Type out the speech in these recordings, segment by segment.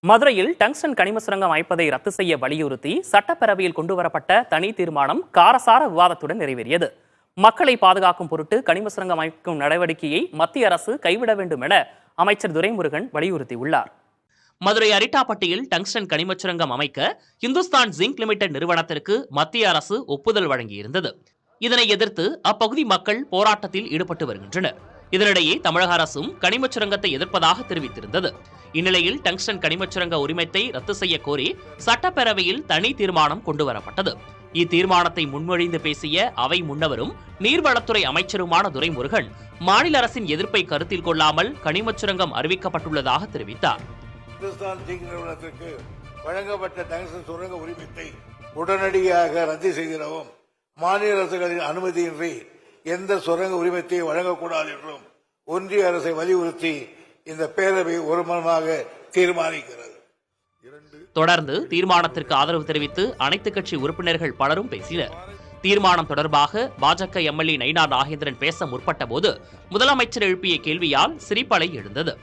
மதுரையில் டங்ஸ்டன் கனிம சுரங்கம் அமைப்பதை ரத்து செய்ய வலியுறுத்தி சட்டப்பேரவையில் கொண்டுவரப்பட்ட தனி தீர்மானம் காரசார விவாதத்துடன் நிறைவேறியது. மக்களை பாதுகாக்கும் பொருட்டு கனிம சுரங்கம் அமைக்கும் நடவடிக்கையை மத்திய அரசு கைவிட வேண்டும் என அமைச்சர் துரைமுருகன் வலியுறுத்தியுள்ளார். மதுரை அரிட்டாப்பட்டியில் டங்ஸ்டன் கனிம சுரங்கம் அமைக்க இந்துஸ்தான் ஜிங்க் லிமிடெட் நிறுவனத்திற்கு மத்திய அரசு ஒப்புதல் வழங்கியிருந்தது. இதனை எதிர்த்து அப்பகுதி மக்கள் போராட்டத்தில் ஈடுபட்டு வருகின்றனர். இதனிடையே தமிழக அரசும் கனிம சுரங்கத்தை எதிர்ப்பதாக தெரிவித்திருந்தது. இந்நிலையில் டங்ஸ்டன் கனிம சுரங்க உரிமத்தை ரத்து செய்ய கோரி சட்டப்பேரவையில் தனி தீர்மானம் கொண்டுவரப்பட்டது. இத்தீர்மானத்தை முன்மொழிந்து பேசிய அவை முன்னவரும் நீர்வளத்துறை அமைச்சருமான துரைமுருகன் மாநில அரசின் எதிர்ப்பை கருத்தில் கொள்ளாமல் கனிம சுரங்கம் அறிவிக்கப்பட்டுள்ளதாக தெரிவித்தார். இந்துஸ்தான் ஜிங்க் நிறுவனத்திற்கு வழங்கப்பட்ட டங்ஸ்டன் சுரங்க உரிமத்தை உடனடியாக ரத்து செய்திடவும், மாநில அரசுகளின் அனுமதியின்றி எந்த சுரங்க உரிமத்தை வழங்கக்கூடாது என்றும் ஒன்றிய அரசை வலியுறுத்தி இந்த பேரவை ஒருமனமாக தீர்மானிக்கிறது. தொடர்ந்து தீர்மானத்திற்கு ஆதரவு தெரிவித்து அனைத்து கட்சி உறுப்பினர்கள் பலரும் பேசினர். தீர்மானம் தொடர்பாக பாஜக எம்எல்ஏ நயினார் நாகேந்திரன் பேச முற்பட்ட போது முதலமைச்சர் எழுப்பிய கேள்வியால் சிரிப்பலை எழுந்தது.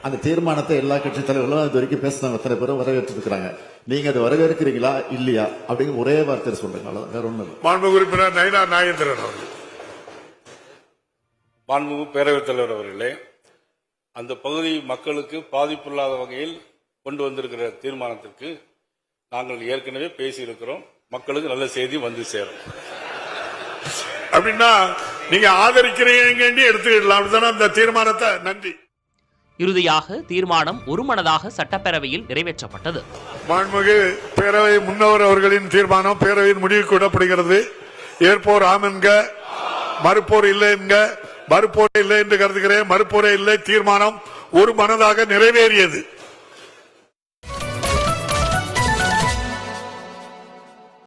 அந்த தீர்மானத்தை எல்லா கட்சி தலைவர்களும் அது வரைக்கும் பேசுறவங்க அத்தனை பேரும் வரவேற்றிருக்கிறாங்க. நீங்க அதை வரவேற்கிறீங்களா இல்லையா அப்படிங்கிற ஒரே வார்த்தை சொல்றீங்க. வேற ஒண்ணு. மாண்புமிகு உறுப்பினர் நயினார் நாகேந்திரன் அவர்கள். மாண்புமிகு பேரவைத் தலைவர் அவர்களே, அந்த பகுதி மக்களுக்கு பாதிப்பில்லாத வகையில் கொண்டு வந்திருக்கிற தீர்மானத்திற்கு நாங்கள் ஏற்கனவே பேசியிருக்கிறோம். மக்களுக்கு நல்ல செய்தி வந்து சேரும். அப்படின்னா நீங்க ஆதரிக்கிறீங்க எடுத்துக்கிடலாம். அப்படித்தானே அந்த தீர்மானத்தை. நன்றி. இறுதியாக தீர்மானம் ஒருமனதாக சட்டப்பேரவையில் நிறைவேற்றப்பட்டது. மாண்புமிகு பேரவை முன்னவர் அவர்களின் தீர்மானம் பேரவையின் முடிவுக்கு விடப்படுகிறது. ஏற்போர் ஆம் என்க, மறுப்போர் இல்லை என்க. மறுப்போரே இல்லை என்று கருதுகிறேன். மறுப்போரே இல்லை. தீர்மானம் ஒரு மனதாக நிறைவேறியது.